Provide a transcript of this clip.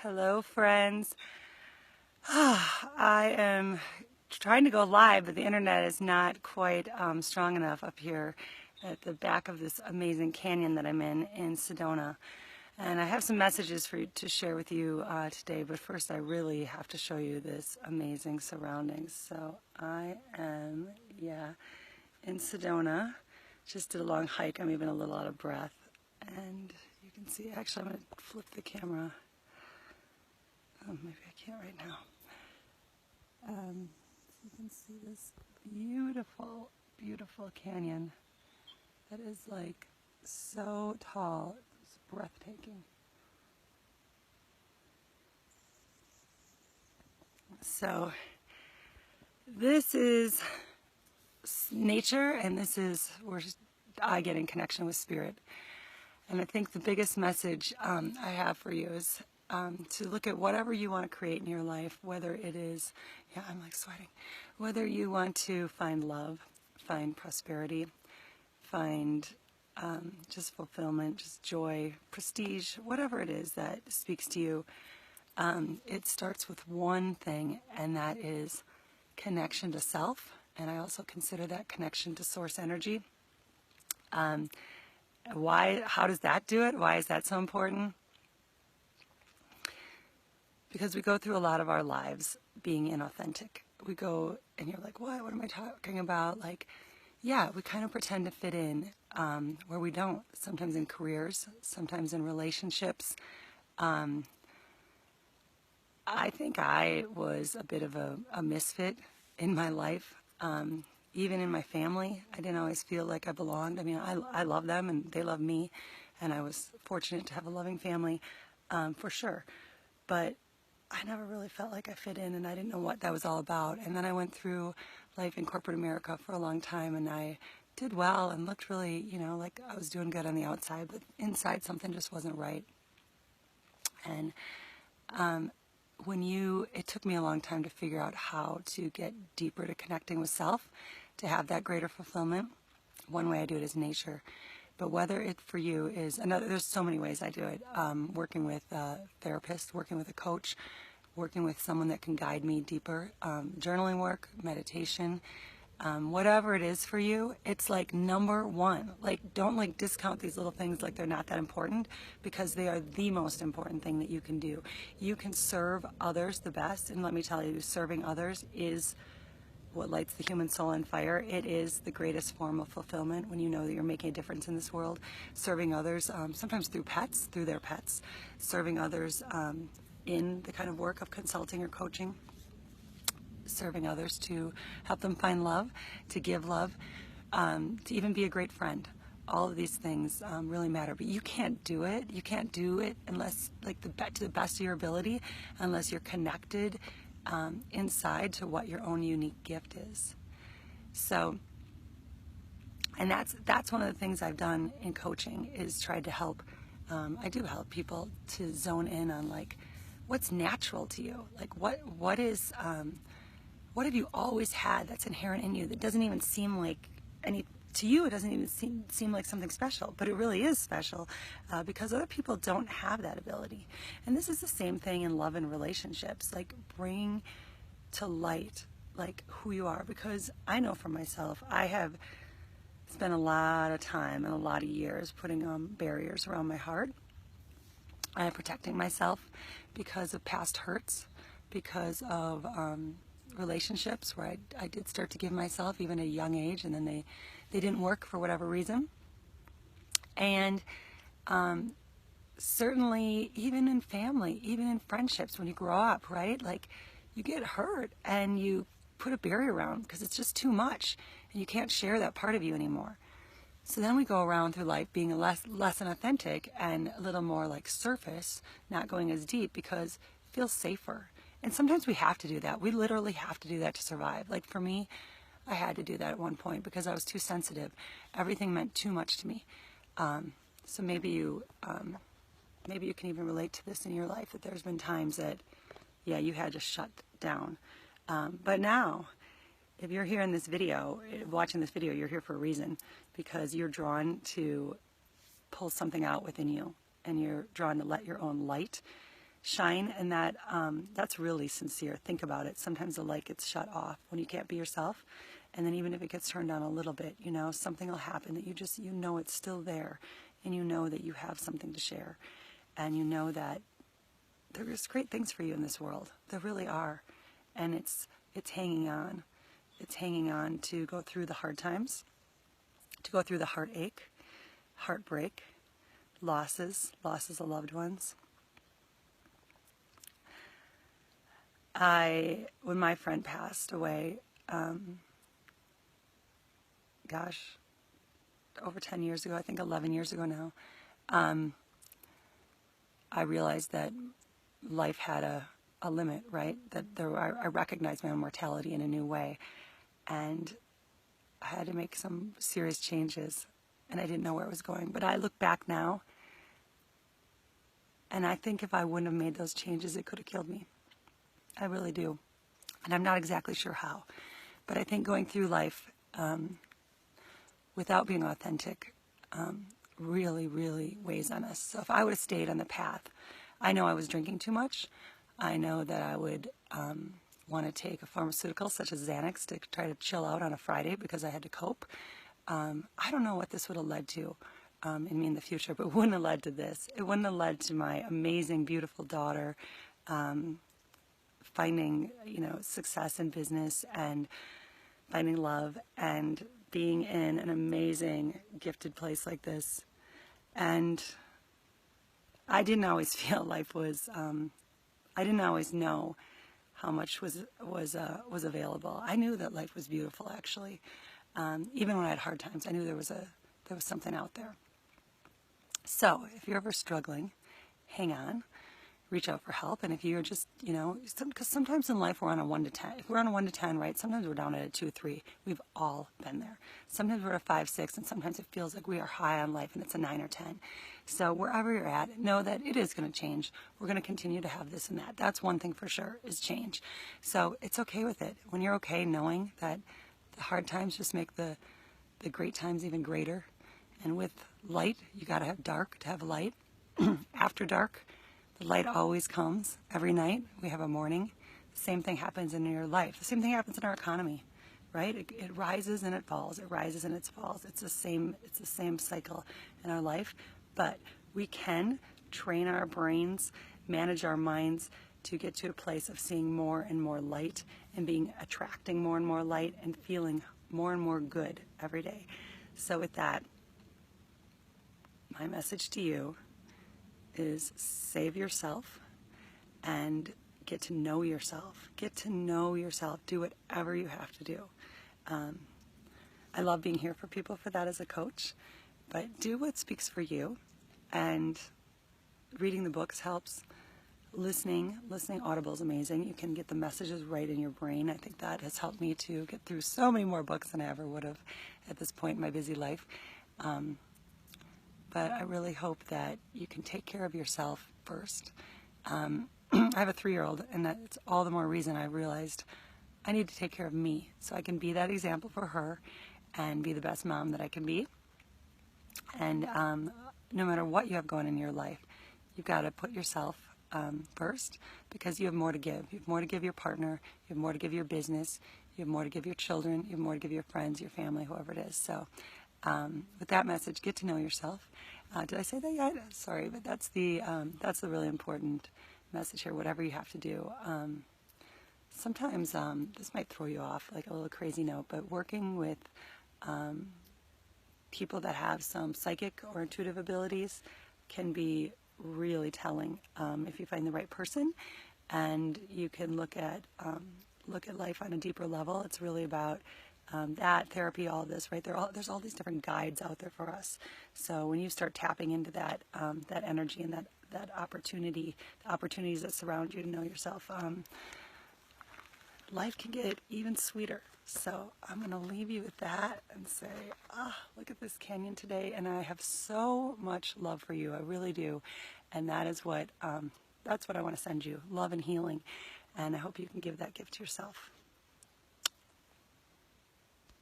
Hello, friends. I am trying to go live, but the internet is not quite strong enough up here at the back of this amazing canyon that I'm in Sedona. And I have some messages for you to share with you today, but first I really have to show you this amazing surroundings. So I am, in Sedona. Just did a long hike. I'm even a little out of breath. And you can see, actually I'm going to flip the camera. Oh, maybe I can't right now. You can see this beautiful, beautiful canyon that is like so tall. It's breathtaking. So this is nature, and this is where I get in connection with spirit. And I think the biggest message I have for you is to look at whatever you want to create in your life, whether it is, I'm like sweating, whether you want to find love, find prosperity, find just fulfillment, just joy, prestige, whatever it is that speaks to you. It starts with one thing, and that is connection to self. And I also consider that connection to source energy. How does that do it? Why is that so important? Because we go through a lot of our lives being inauthentic. We go, and you're like, what am I talking about? Like, we kind of pretend to fit in where we don't. Sometimes in careers, sometimes in relationships. I think I was a bit of a misfit in my life. Even in my family, I didn't always feel like I belonged. I mean, I love them and they love me, and I was fortunate to have a loving family, for sure. But I never really felt like I fit in, and I didn't know what that was all about. And then I went through life in corporate America for a long time, and I did well and looked really, like I was doing good on the outside, but inside something just wasn't right. And it took me a long time to figure out how to get deeper to connecting with self, to have that greater fulfillment. One way I do it is nature. But whether it for you is another, there's so many ways I do it. Working with a therapist, working with a coach, working with someone that can guide me deeper, journaling work, meditation, whatever it is for you, it's like number one. Like, don't discount these little things like they're not that important, because they are the most important thing that you can do. You can serve others the best, and let me tell you, serving others is what lights the human soul on fire. It is the greatest form of fulfillment when you know that you're making a difference in this world. Serving others, sometimes through their pets, serving others in the kind of work of consulting or coaching, serving others to help them find love, to give love, to even be a great friend. All of these things really matter, but you can't do it. You can't do it unless, to the best of your ability, unless you're connected inside to what your own unique gift is. So, and that's one of the things I've done in coaching, is tried to help. I do help people to zone in on what's natural to you, what have you always had that's inherent in you that doesn't even seem like to you, it doesn't even seem like something special, but it really is special, because other people don't have that ability. And this is the same thing in love and relationships. Bring to light who you are, because I know for myself, I have spent a lot of time and a lot of years putting barriers around my heart. I am protecting myself because of past hurts, because of relationships where I did start to give myself even at a young age, and then they didn't work for whatever reason. And certainly even in family, even in friendships, when you grow up, right? You get hurt and you put a barrier around because it's just too much, and you can't share that part of you anymore. So then we go around through life being less authentic and a little more surface, not going as deep, because it feels safer. And sometimes we have to do that. We literally have to do that to survive. For me, I had to do that at one point because I was too sensitive. Everything meant too much to me. So maybe you can even relate to this in your life, that there's been times that, you had to shut down. But now, if you're here in this video, watching this video, you're here for a reason, because you're drawn to pull something out within you, and you're drawn to let your own light shine, and that's really sincere. Think about it. Sometimes the light gets shut off when you can't be yourself, and then even if it gets turned on a little bit, something will happen that you know it's still there, and you know that you have something to share, and you know that there's great things for you in this world. There really are, and it's hanging on. It's hanging on to go through the hard times, to go through the heartache, heartbreak, losses of loved ones. When my friend passed away, over 10 years ago, I think 11 years ago now, I realized that life had a limit, right? That I recognized my own mortality in a new way, and I had to make some serious changes, and I didn't know where it was going. But I look back now, and I think if I wouldn't have made those changes, it could have killed me. I really do. And I'm not exactly sure how. But I think going through life without being authentic really, really weighs on us. So if I would have stayed on the path, I know I was drinking too much. I know that I would want to take a pharmaceutical such as Xanax to try to chill out on a Friday because I had to cope. I don't know what this would have led to in me in the future, but it wouldn't have led to this. It wouldn't have led to my amazing, beautiful daughter finding, success in business and finding love and being in an amazing, gifted place like this. And I didn't always feel life was, I didn't always know how much was available. I knew that life was beautiful, actually. Even when I had hard times, I knew there was something out there. So if you're ever struggling, hang on. Reach out for help, and if you're just, because sometimes in life we're on a 1 to 10. If we're on a 1 to 10, right, sometimes we're down at a 2, 3. We've all been there. Sometimes we're at a 5, 6, and sometimes it feels like we are high on life, and it's a 9 or 10. So wherever you're at, know that it is going to change. We're going to continue to have this and that. That's one thing for sure, is change. So it's okay with it. When you're okay knowing that the hard times just make the great times even greater. And with light, you got to have dark to have light. After dark, the light always comes. Every night we have a morning. The same thing happens in your life. The same thing happens in our economy, right? It rises and it falls. It rises and it falls. It's the same cycle in our life. But we can train our brains, manage our minds to get to a place of seeing more and more light and attracting more and more light and feeling more and more good every day. So with that, my message to you is save yourself and get to know yourself. Get to know yourself. Do whatever you have to do. I love being here for people for that as a coach, but do what speaks for you. And reading the books helps. Listening Audible is amazing. You can get the messages right in your brain. I think that has helped me to get through so many more books than I ever would have at this point in my busy life. But I really hope that you can take care of yourself first. I have a 3-year-old, and that's all the more reason I realized I need to take care of me so I can be that example for her and be the best mom that I can be. And no matter what you have going in your life, you've got to put yourself first, because you have more to give. You have more to give your partner. You have more to give your business. You have more to give your children. You have more to give your friends, your family, whoever it is. So with that message, get to know yourself. Did I say that yet? Sorry, but that's the really important message here. Whatever you have to do. Sometimes this might throw you off, like a little crazy note, but working with people that have some psychic or intuitive abilities can be really telling if you find the right person, and you can look at life on a deeper level. It's really about that therapy, all of this, right? There's all these different guides out there for us. So when you start tapping into that energy and that opportunity, the opportunities that surround you to know yourself, life can get even sweeter. So I'm going to leave you with that and say, look at this canyon today, and I have so much love for you. I really do. And that's what I want to send you, love and healing. And I hope you can give that gift to yourself.